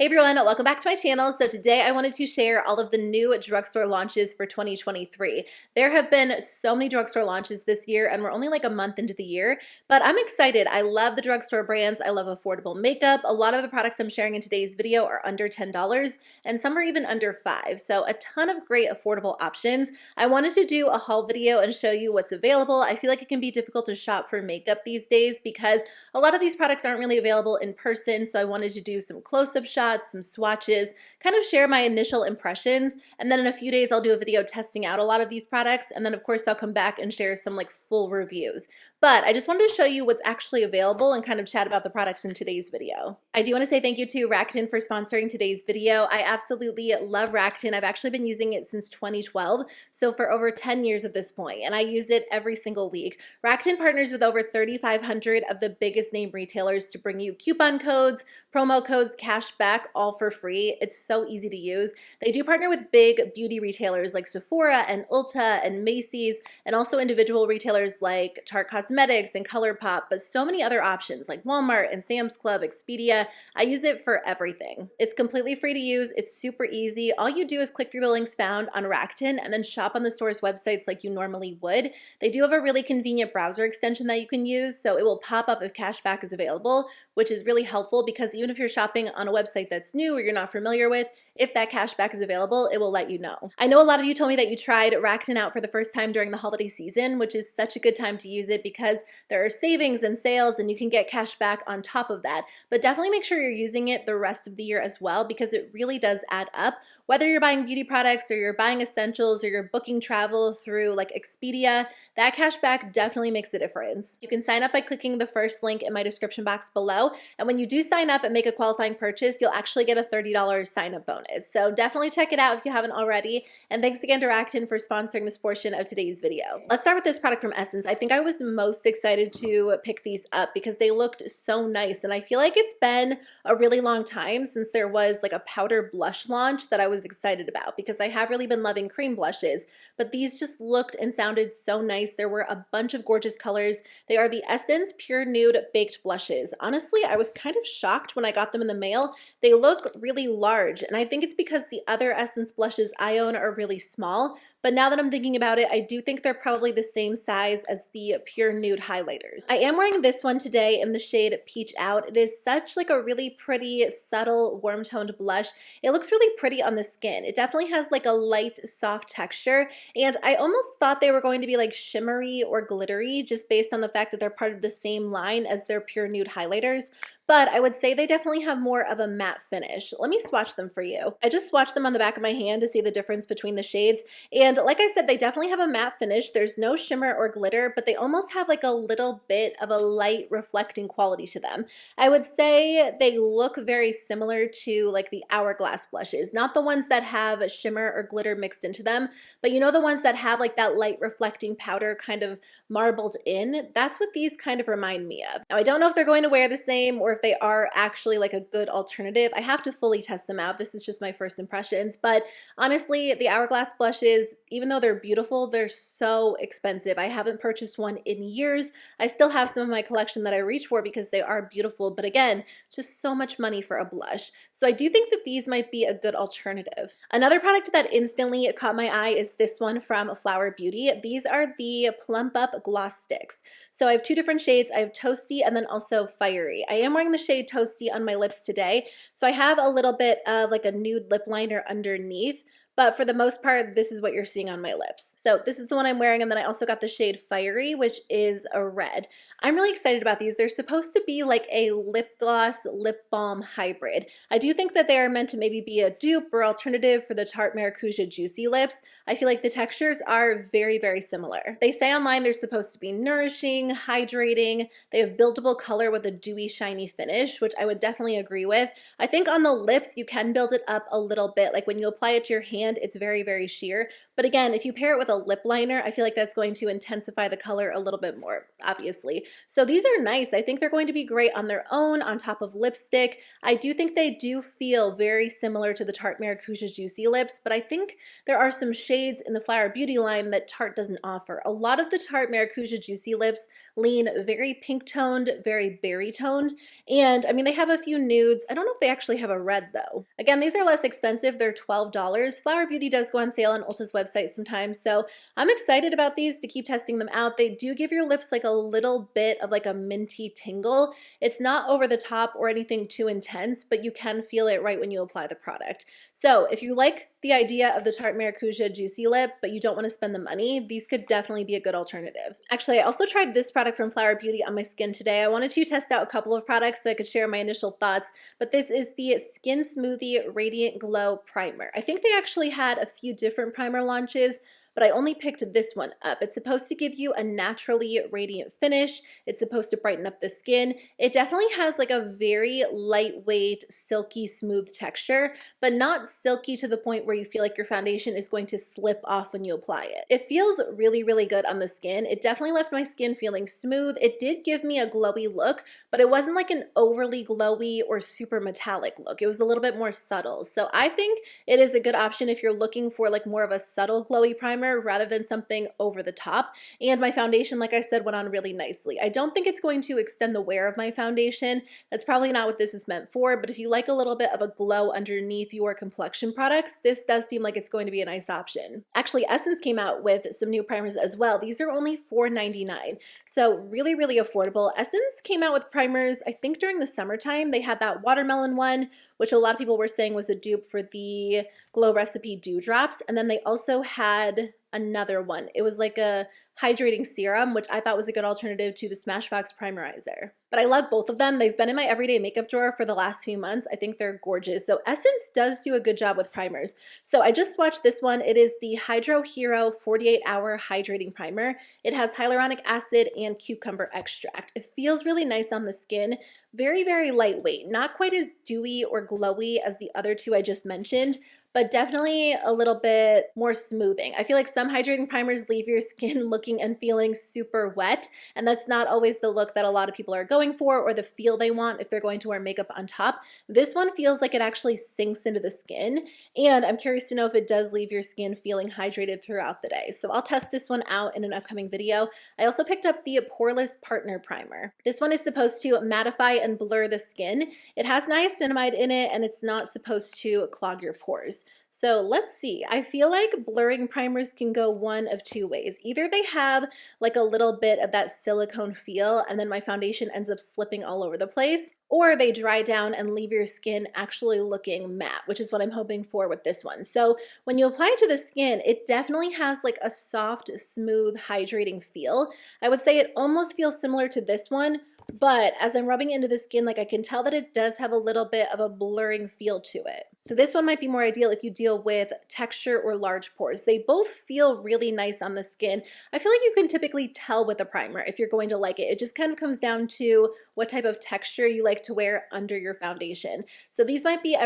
Hey everyone, welcome back to my channel. So today I wanted to share all of the new drugstore launches for 2023. There have been so many drugstore launches this year and we're only like a month into the year, but I'm excited. I love the drugstore brands. I love affordable makeup. A lot of the products I'm sharing in today's video are under $10 and some are even under $5. So a ton of great affordable options. I wanted to do a haul video and show you what's available. I feel like it can be difficult to shop for makeup these days because a lot of these products aren't really available in person. So I wanted to do some close-up shots, some swatches, kind of share my initial impressions, and then in a few days I'll do a video testing out a lot of these products, and then of course I'll come back and share some like full reviews. But I just wanted to show you what's actually available and kind of chat about the products in today's video. I do want to say thank you to Rakuten for sponsoring today's video. I absolutely love Rakuten. I've actually been using it since 2012, so for over 10 years at this point, and I use it every single week. Rakuten partners with over 3,500 of the biggest name retailers to bring you coupon codes, promo codes, cash back, all for free. It's so easy to use. They do partner with big beauty retailers like Sephora and Ulta and Macy's, and also individual retailers like Tarte Cosmetics and ColourPop, but so many other options like Walmart and Sam's Club, Expedia. I use it for everything. It's completely free to use. It's super easy. All you do is click through the links found on Rakuten and then shop on the store's websites like you normally would. They do have a really convenient browser extension that you can use, so it will pop up if cashback is available, which is really helpful because even if you're shopping on a website that's new or you're not familiar with, if that cashback is available, it will let you know. I know a lot of you told me that you tried Rakuten out for the first time during the holiday season, which is such a good time to use it because there are savings and sales and you can get cash back on top of that. But definitely make sure you're using it the rest of the year as well because it really does add up. Whether you're buying beauty products or you're buying essentials or you're booking travel through like Expedia, that cash back definitely makes a difference. You can sign up by clicking the first link in my description box below, and when you do sign up and make a qualifying purchase, you'll actually get a $30 sign-up bonus. So definitely check it out if you haven't already, and thanks again to Rakuten for sponsoring this portion of today's video. Let's start with this product from Essence. I think I was most excited to pick these up because they looked so nice, and I feel like it's been a really long time since there was like a powder blush launch that I was excited about because I have really been loving cream blushes, but these just looked and sounded so nice. There were a bunch of gorgeous colors. They are the Essence Pure Nude Baked Blushes. Honestly, I was kind of shocked when I got them in the mail. They look really large, and I think it's because the other Essence blushes I own are really small, but now that I'm thinking about it, I do think they're probably the same size as the Pure Nude highlighters. I am wearing this one today in the shade Peach Out. It is such like a really pretty, subtle, warm-toned blush. It looks really pretty on the skin. It definitely has like a light, soft texture, and I almost thought they were going to be like shimmery or glittery just based on the fact that they're part of the same line as their Pure Nude highlighters. But I would say they definitely have more of a matte finish. Let me swatch them for you. I just swatched them on the back of my hand to see the difference between the shades. And like I said, they definitely have a matte finish. There's no shimmer or glitter, but they almost have like a little bit of a light reflecting quality to them. I would say they look very similar to like the Hourglass blushes. Not the ones that have shimmer or glitter mixed into them, but you know the ones that have like that light reflecting powder kind of marbled in? That's what these kind of remind me of. Now, I don't know if they're going to wear the same or if they are actually like a good alternative. I have to fully test them out. This is just my first impressions, but honestly, the Hourglass blushes, even though they're beautiful, they're so expensive. I haven't purchased one in years. I still have some of my collection that I reach for because they are beautiful, but again, just so much money for a blush. So I do think that these might be a good alternative. Another product that instantly caught my eye is this one from Flower Beauty. These are the Plump Up Gloss Sticks. So I have two different shades. I have Toasty and then also Fiery. I am wearing the shade Toasty on my lips today, so I have a little bit of like a nude lip liner underneath, but for the most part, this is what you're seeing on my lips. So this is the one I'm wearing, and then I also got the shade Fiery, which is a red. I'm really excited about these. They're supposed to be like a lip gloss, lip balm hybrid. I do think that they are meant to maybe be a dupe or alternative for the Tarte Maracuja Juicy Lips. I feel like the textures are very, very similar. They say online they're supposed to be nourishing, hydrating. They have buildable color with a dewy, shiny finish, which I would definitely agree with. I think on the lips, you can build it up a little bit. Like when you apply it to your hand, it's very, very sheer. But again, if you pair it with a lip liner, I feel like that's going to intensify the color a little bit more, obviously. So these are nice. I think they're going to be great on their own, on top of lipstick. I do think they do feel very similar to the Tarte Maracuja Juicy Lips, but I think there are some shades in the Flower Beauty line that Tarte doesn't offer. A lot of the Tarte Maracuja Juicy Lips lean very pink toned, very berry toned, and I mean, they have a few nudes. I don't know if they actually have a red though. Again, these are less expensive. They're $12. Flower Beauty does go on sale on Ulta's website sometimes, so I'm excited about these to keep testing them out. They do give your lips like a little bit of like a minty tingle. It's not over the top or anything too intense, but you can feel it right when you apply the product. So if you like the idea of the Tarte Maracuja Juicy Lip, but you don't want to spend the money, these could definitely be a good alternative. Actually, I also tried this product from Flower Beauty on my skin today. I wanted to test out a couple of products so I could share my initial thoughts, but this is the Skin Smoothie Radiant Glow Primer. I think they actually had a few different primer launches, but I only picked this one up. It's supposed to give you a naturally radiant finish. It's supposed to brighten up the skin. It definitely has like a very lightweight, silky, smooth texture, but not silky to the point where you feel like your foundation is going to slip off when you apply it. It feels really, really good on the skin. It definitely left my skin feeling smooth. It did give me a glowy look, but it wasn't like an overly glowy or super metallic look. It was a little bit more subtle. So I think it is a good option if you're looking for like more of a subtle glowy primer rather than something over the top. And my foundation, like I said, went on really nicely. I don't think it's going to extend the wear of my foundation. That's probably not what this is meant for, but if you like a little bit of a glow underneath your complexion products, this does seem like it's going to be a nice option. Actually, Essence came out with some new primers as well. These are only $4.99, so really, really affordable. Essence came out with primers, I think during the summertime. They had that watermelon one, which a lot of people were saying was a dupe for the Glow Recipe Dewdrops. And then they also had another one. It was like a hydrating serum, which I thought was a good alternative to the Smashbox Primerizer. But I love both of them. They've been in my everyday makeup drawer for the last few months. I think they're gorgeous. So Essence does do a good job with primers. So I just swatched this one. It is the Hydro Hero 48-Hour Hydrating Primer. It has hyaluronic acid and cucumber extract. It feels really nice on the skin. Very, very lightweight. Not quite as dewy or glowy as the other two I just mentioned, but definitely a little bit more smoothing. I feel like some hydrating primers leave your skin looking and feeling super wet, and that's not always the look that a lot of people are going for or the feel they want if they're going to wear makeup on top. This one feels like it actually sinks into the skin, and I'm curious to know if it does leave your skin feeling hydrated throughout the day. So I'll test this one out in an upcoming video. I also picked up the Poreless Partner Primer. This one is supposed to mattify and blur the skin. It has niacinamide in it, and it's not supposed to clog your pores. So let's see. I feel like blurring primers can go one of two ways. Either they have like a little bit of that silicone feel and then my foundation ends up slipping all over the place, or they dry down and leave your skin actually looking matte, which is what I'm hoping for with this one. So when you apply it to the skin, it definitely has like a soft, smooth, hydrating feel. I would say it almost feels similar to this one, but as I'm rubbing into the skin, like I can tell that it does have a little bit of a blurring feel to it. So this one might be more ideal if you deal with texture or large pores. They both feel really nice on the skin. I feel like you can typically tell with a primer if you're going to like it. It just kind of comes down to what type of texture you like to wear under your foundation. So these might be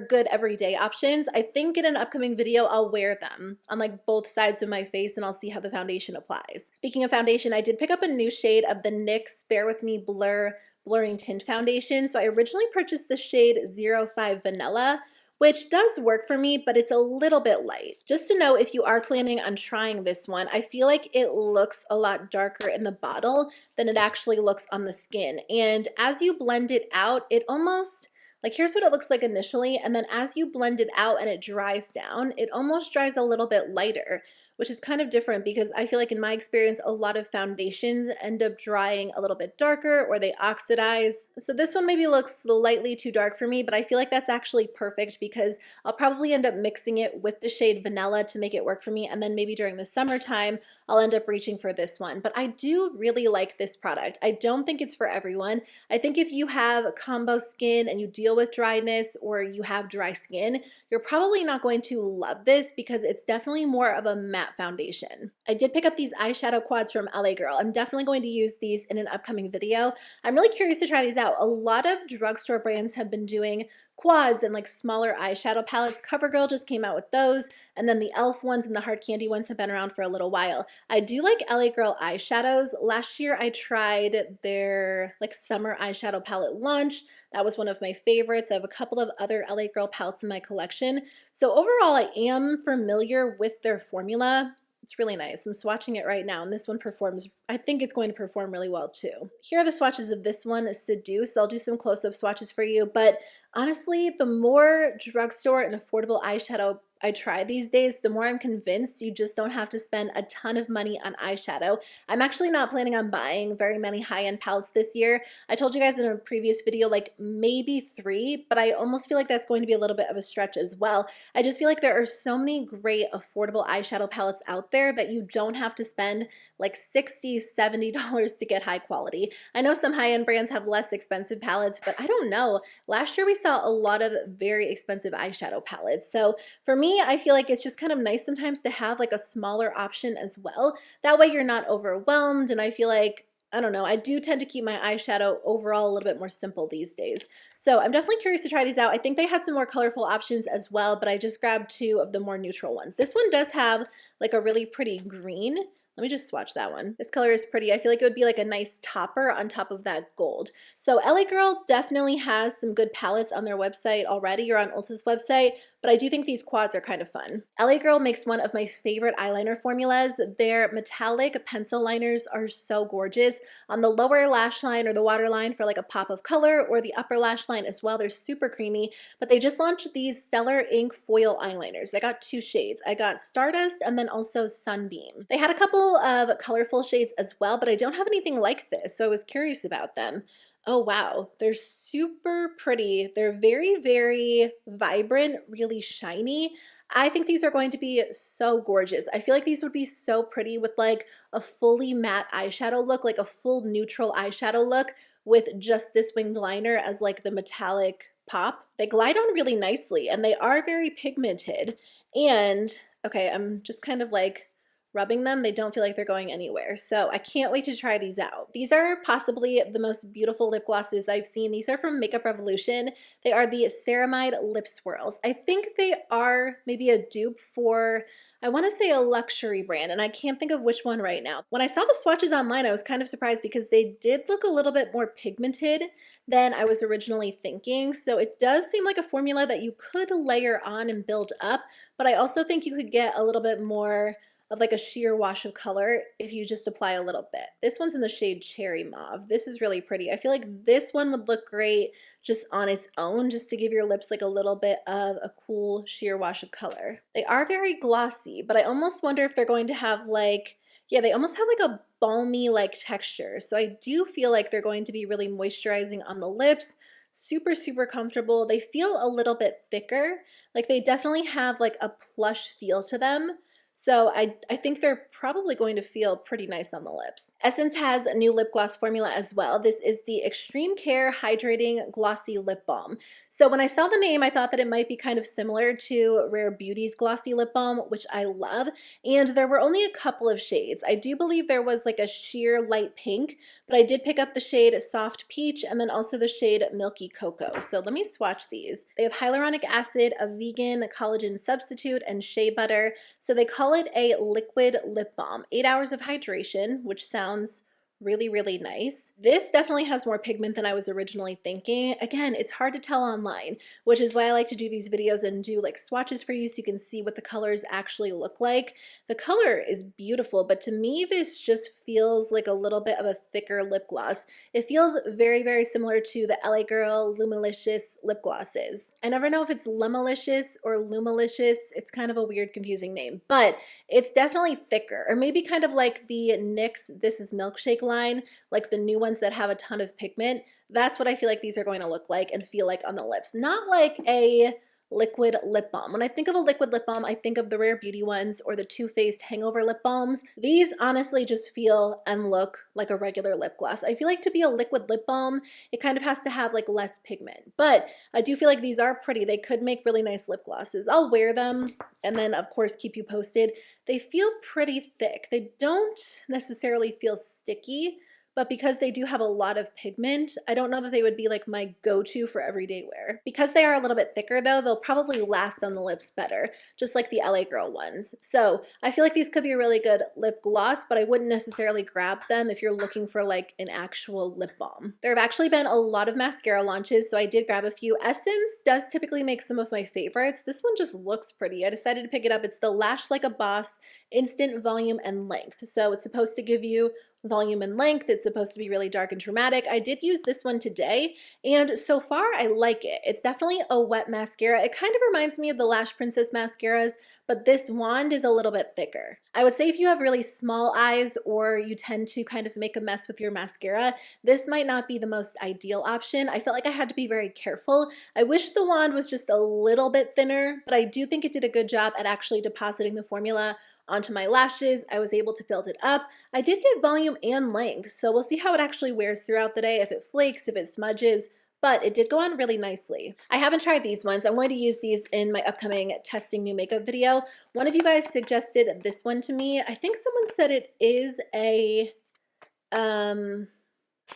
good everyday options. I think in an upcoming video, I'll wear them on like both sides of my face and I'll see how the foundation applies. Speaking of foundation, I did pick up a new shade of the NYX Bear With Me Blurring Tint Foundation. So I originally purchased the shade 05 Vanilla, which does work for me, but it's a little bit light. Just to know, if you are planning on trying this one, I feel like it looks a lot darker in the bottle than it actually looks on the skin. And as you blend it out, it almost, like here's what it looks like initially, and then as you blend it out and it dries down, it almost dries a little bit lighter, which is kind of different because I feel like in my experience, a lot of foundations end up drying a little bit darker or they oxidize. So this one maybe looks slightly too dark for me, but I feel like that's actually perfect because I'll probably end up mixing it with the shade Vanilla to make it work for me. And then maybe during the summertime, I'll end up reaching for this one. But I do really like this product. I don't think it's for everyone. I think if you have combo skin and you deal with dryness or you have dry skin, you're probably not going to love this because it's definitely more of a matte matte foundation. I did pick up these eyeshadow quads from LA Girl. I'm definitely going to use these in an upcoming video. I'm really curious to try these out. A lot of drugstore brands have been doing quads and like smaller eyeshadow palettes. CoverGirl just came out with those, and then the e.l.f. ones and the hard candy ones have been around for a little while. I do like LA Girl eyeshadows. Last year I tried their like summer eyeshadow palette launch. That was one of my favorites. I have a couple of other LA Girl palettes in my collection. So overall, I am familiar with their formula. It's really nice. I'm swatching it right now, and this one performs, I think it's going to perform really well too. Here are the swatches of this one, Seduce. I'll do some close-up swatches for you, but honestly, the more drugstore and affordable eyeshadow I try these days, the more I'm convinced you just don't have to spend a ton of money on eyeshadow. I'm actually not planning on buying very many high-end palettes this year. I told you guys in a previous video like maybe 3, but I almost feel like that's going to be a little bit of a stretch as well. I just feel like there are so many great affordable eyeshadow palettes out there that you don't have to spend like $60, $70 to get high quality. I know some high-end brands have less expensive palettes, but I don't know. Last year we saw a lot of very expensive eyeshadow palettes. So for me, I feel like it's just kind of nice sometimes to have like a smaller option as well. That way you're not overwhelmed, and I feel like, I don't know, I do tend to keep my eyeshadow overall a little bit more simple these days. So I'm definitely curious to try these out. I think they had some more colorful options as well, but I just grabbed 2 of the more neutral ones. This one does have like a really pretty green. Let me just swatch that one. This color is pretty. I feel like it would be like a nice topper on top of that gold. So LA Girl definitely has some good palettes on their website already, or on Ulta's website, but I do think these quads are kind of fun. LA Girl makes one of my favorite eyeliner formulas. Their metallic pencil liners are so gorgeous. On the lower lash line or the waterline for like a pop of color, or the upper lash line as well, they're super creamy, but they just launched these Stellar Ink foil eyeliners. I got 2 shades. I got Stardust and then also Sunbeam. They had a couple of colorful shades as well, but I don't have anything like this, so I was curious about them. Oh wow, they're super pretty. They're very, very vibrant, really shiny. I think these are going to be so gorgeous. I feel like these would be so pretty with like a fully matte eyeshadow look, like a full neutral eyeshadow look with just this winged liner as like the metallic pop. They glide on really nicely, and they are very pigmented. And okay, I'm just kind of like rubbing them, they don't feel like they're going anywhere. So I can't wait to try these out. These are possibly the most beautiful lip glosses I've seen. These are from Makeup Revolution. They are the Ceramide Lip Swirls. I think they are maybe a dupe for, I want to say, a luxury brand, and I can't think of which one right now. When I saw the swatches online, I was kind of surprised because they did look a little bit more pigmented than I was originally thinking. So it does seem like a formula that you could layer on and build up, but I also think you could get a little bit more of like a sheer wash of color if you just apply a little bit. This one's in the shade Cherry Mauve. This is really pretty. I feel like this one would look great just on its own, just to give your lips like a little bit of a cool sheer wash of color. They are very glossy, but I almost wonder if they're going to have like, yeah, they almost have like a balmy like texture. So I do feel like they're going to be really moisturizing on the lips. Super, super comfortable. They feel a little bit thicker. Like they definitely have like a plush feel to them. So I think they're probably going to feel pretty nice on the lips. Essence has a new lip gloss formula as well. This is the Extreme Care Hydrating Glossy Lip Balm. So when I saw the name, I thought that it might be kind of similar to Rare Beauty's Glossy Lip Balm, which I love. And there were only a couple of shades. I do believe there was like a sheer light pink, but I did pick up the shade Soft Peach and then also the shade Milky Cocoa. So let me swatch these. They have hyaluronic acid, a vegan collagen substitute, and shea butter. So they call it a liquid lip balm. 8 hours of hydration, which sounds really, really nice. This definitely has more pigment than I was originally thinking. Again, it's hard to tell online, which is why I like to do these videos and do like swatches for you so you can see what the colors actually look like. The color is beautiful, but to me, this just feels like a little bit of a thicker lip gloss. It feels very, very similar to the LA Girl Lumalicious lip glosses. I never know if it's Lumalicious or Lumalicious. It's kind of a weird, confusing name, but it's definitely thicker, or maybe kind of like the NYX This Is Milkshake line, like the new ones that have a ton of pigment. That's what I feel like these are going to look like and feel like on the lips. Not like a liquid lip balm. When I think of a liquid lip balm, I think of the Rare Beauty ones or the Too Faced Hangover lip balms. These honestly just feel and look like a regular lip gloss. I feel like to be a liquid lip balm, it kind of has to have like less pigment, but I do feel like these are pretty. They could make really nice lip glosses. I'll wear them and then of course keep you posted. They feel pretty thick. They don't necessarily feel sticky, but because they do have a lot of pigment, I don't know that they would be like my go-to for everyday wear. Because they are a little bit thicker though, they'll probably last on the lips better, just like the LA Girl ones. So I feel like these could be a really good lip gloss, but I wouldn't necessarily grab them if you're looking for like an actual lip balm. There have actually been a lot of mascara launches, so I did grab a few. Essence does typically make some of my favorites. This one just looks pretty. I decided to pick it up. It's the Lash Like a Boss Instant Volume and Length. So it's supposed to give you volume and length. It's supposed to be really dark and dramatic. I did use this one today, and so far I like it. It's definitely a wet mascara. It kind of reminds me of the Lash Princess mascaras, but this wand is a little bit thicker. I would say if you have really small eyes or you tend to kind of make a mess with your mascara, this might not be the most ideal option. I felt like I had to be very careful. I wish the wand was just a little bit thinner, but I do think it did a good job at actually depositing the formula onto my lashes. I was able to build it up. I did get volume and length, so we'll see how it actually wears throughout the day, if it flakes, if it smudges, but it did go on really nicely. I haven't tried these ones. I'm going to use these in my upcoming testing new makeup video. One of you guys suggested this one to me. I think someone said it is a,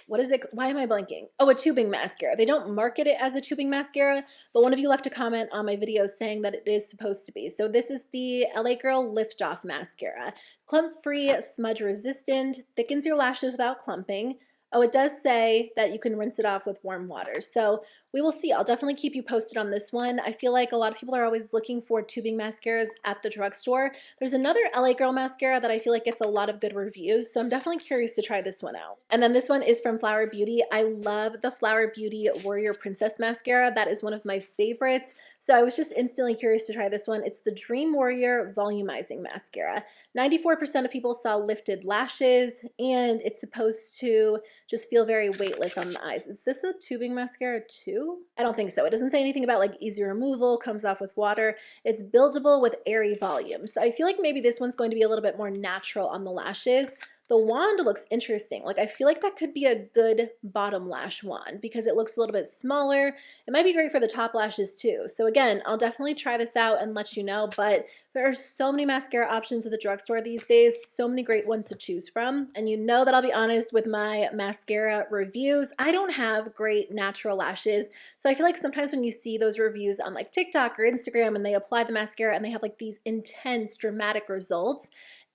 what is it? Why am I blanking? Oh, a tubing mascara. They don't market it as a tubing mascara, but one of you left a comment on my video saying that it is supposed to be. So this is the LA Girl Lift Off Mascara. Clump-free, smudge-resistant, thickens your lashes without clumping. Oh, it does say that you can rinse it off with warm water. So we will see. I'll definitely keep you posted on this one. I feel like a lot of people are always looking for tubing mascaras at the drugstore. There's another LA Girl mascara that I feel like gets a lot of good reviews, so I'm definitely curious to try this one out. And then this one is from Flower Beauty. I love the Flower Beauty Warrior Princess mascara. That is one of my favorites. So I was just instantly curious to try this one. It's the Dream Warrior Volumizing Mascara. 94% of people saw lifted lashes, and it's supposed to just feel very weightless on the eyes. Is this a tubing mascara too? I don't think so. It doesn't say anything about like easy removal, comes off with water. It's buildable with airy volume. So I feel like maybe this one's going to be a little bit more natural on the lashes. The wand looks interesting. Like I feel like that could be a good bottom lash wand because it looks a little bit smaller. It might be great for the top lashes too. So again, I'll definitely try this out and let you know, but there are so many mascara options at the drugstore these days, so many great ones to choose from. And you know that I'll be honest with my mascara reviews. I don't have great natural lashes. So I feel like sometimes when you see those reviews on like TikTok or Instagram and they apply the mascara and they have like these intense dramatic results,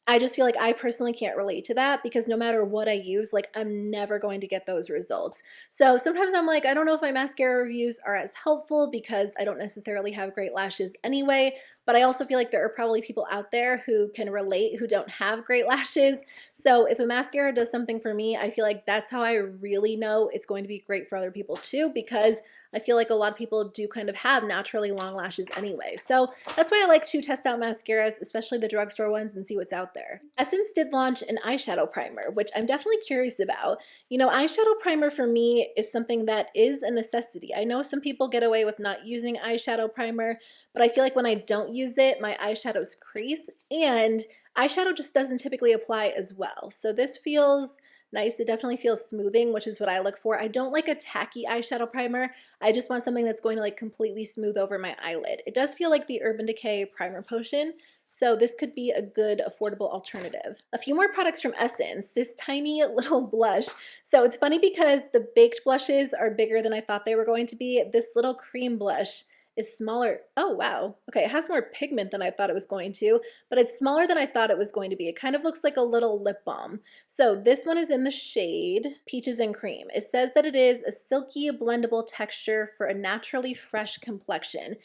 I just feel like I personally can't relate to that because no matter what I use, like I'm never going to get those results. So sometimes I'm like, I don't know if my mascara reviews are as helpful because I don't necessarily have great lashes anyway, but I also feel like there are probably people out there who can relate who don't have great lashes. So if a mascara does something for me, I feel like that's how I really know it's going to be great for other people too, because I feel like a lot of people do kind of have naturally long lashes anyway. So that's why I like to test out mascaras, especially the drugstore ones, and see what's out there. Essence did launch an eyeshadow primer, which I'm definitely curious about. You know, eyeshadow primer for me is something that is a necessity. I know some people get away with not using eyeshadow primer, but I feel like when I don't use it, my eyeshadows crease, and eyeshadow just doesn't typically apply as well. So this feels nice. It definitely feels smoothing, which is what I look for. I don't like a tacky eyeshadow primer. I just want something that's going to like completely smooth over my eyelid. It does feel like the Urban Decay Primer Potion, so this could be a good affordable alternative. A few more products from Essence. This tiny little blush. So it's funny because the baked blushes are bigger than I thought they were going to be. This little cream blush is smaller. Oh, wow. Okay, it has more pigment than I thought it was going to, but it's smaller than I thought it was going to be. It kind of looks like a little lip balm. So this one is in the shade Peaches and Cream. It says that it is a silky, blendable texture for a naturally fresh complexion.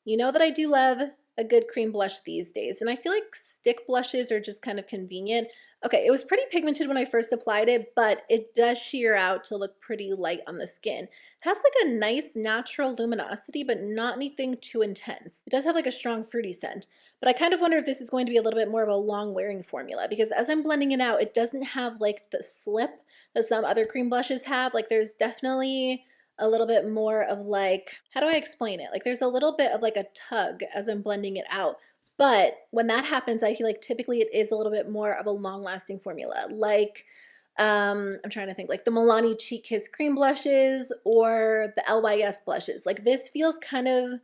You know that I do love a good cream blush these days, and I feel like stick blushes are just kind of convenient. Okay, it was pretty pigmented when I first applied it, but it does sheer out to look pretty light on the skin. It has like a nice natural luminosity, but not anything too intense. It does have like a strong fruity scent, but I kind of wonder if this is going to be a little bit more of a long wearing formula because as I'm blending it out, it doesn't have like the slip that some other cream blushes have. Like there's definitely a little bit more of like, how do I explain it? Like there's a little bit of like a tug as I'm blending it out. But when that happens, I feel like typically it is a little bit more of a long-lasting formula. Like, I'm trying to think, like the Milani Cheek Kiss cream blushes or the LYS blushes. Like this feels kind of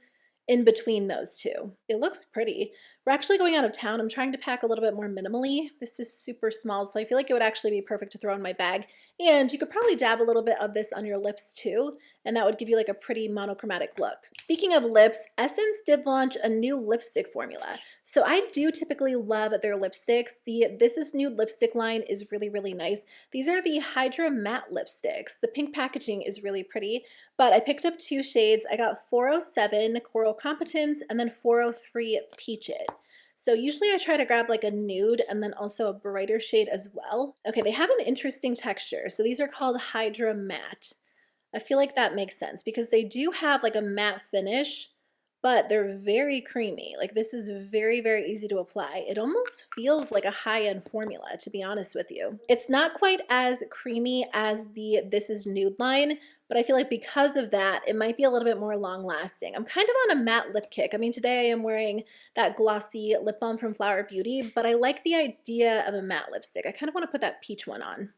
in between those two. It looks pretty. We're actually going out of town. I'm trying to pack a little bit more minimally. This is super small, so I feel like it would actually be perfect to throw in my bag. And you could probably dab a little bit of this on your lips too, and that would give you like a pretty monochromatic look. Speaking of lips, Essence did launch a new lipstick formula. So I do typically love their lipsticks. The This Is Nude lipstick line is really, really nice. These are the Hydra Matte Lipsticks. The pink packaging is really pretty, but I picked up 2 shades. I got 407 Coral Competence and then 403 Peach It. So usually I try to grab like a nude and then also a brighter shade as well. Okay, they have an interesting texture. So these are called Hydra Matte. I feel like that makes sense because they do have like a matte finish, but they're very creamy. Like this is very, very easy to apply. It almost feels like a high-end formula, to be honest with you. It's not quite as creamy as the This Is Nude line, but I feel like because of that, it might be a little bit more long-lasting. I'm kind of on a matte lip kick. I mean, today I am wearing that glossy lip balm from Flower Beauty, but I like the idea of a matte lipstick. I kind of want to put that peach one on.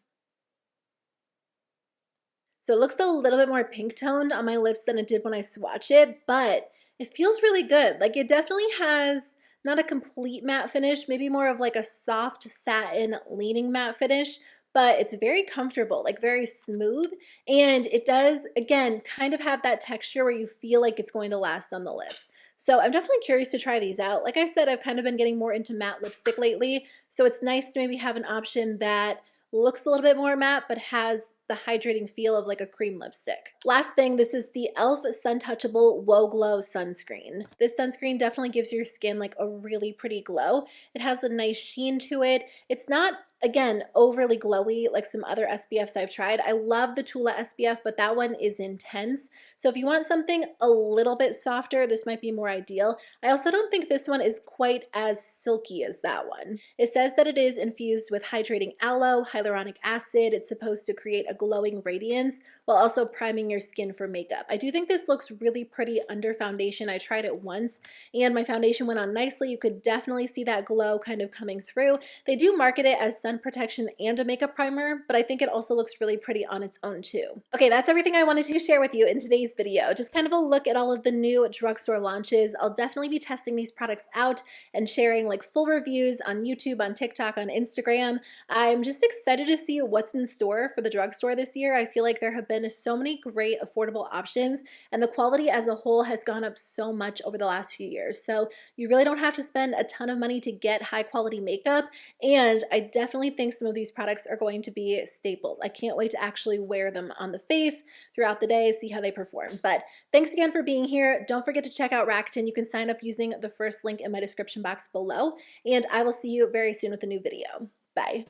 So it looks a little bit more pink toned on my lips than it did when I swatch it, but it feels really good. Like it definitely has not a complete matte finish, maybe more of like a soft satin leaning matte finish, but it's very comfortable, like very smooth. And it does, again, kind of have that texture where you feel like it's going to last on the lips. So I'm definitely curious to try these out. Like I said, I've kind of been getting more into matte lipstick lately. So it's nice to maybe have an option that looks a little bit more matte, but has the hydrating feel of like a cream lipstick. Last thing, this is the e.l.f. Suntouchable Wow Glow Sunscreen. This sunscreen definitely gives your skin like a really pretty glow. It has a nice sheen to it. It's not, again, overly glowy like some other SPFs I've tried. I love the Tula SPF, but that one is intense. So if you want something a little bit softer, this might be more ideal. I also don't think this one is quite as silky as that one. It says that it is infused with hydrating aloe, hyaluronic acid. It's supposed to create a glowing radiance while also priming your skin for makeup. I do think this looks really pretty under foundation. I tried it once and my foundation went on nicely. You could definitely see that glow kind of coming through. They do market it as sun protection and a makeup primer, but I think it also looks really pretty on its own too. Okay, that's everything I wanted to share with you in today's video. Just kind of a look at all of the new drugstore launches. I'll definitely be testing these products out and sharing like full reviews on YouTube, on TikTok, on Instagram. I'm just excited to see what's in store for the drugstore this year. I feel like there have been so many great affordable options and the quality as a whole has gone up so much over the last few years. So you really don't have to spend a ton of money to get high quality makeup, and I definitely think some of these products are going to be staples. I can't wait to actually wear them on the face throughout the day, see how they perform. But thanks again for being here. Don't forget to check out Rakuten. You can sign up using the first link in my description box below, and I will see you very soon with a new video. Bye.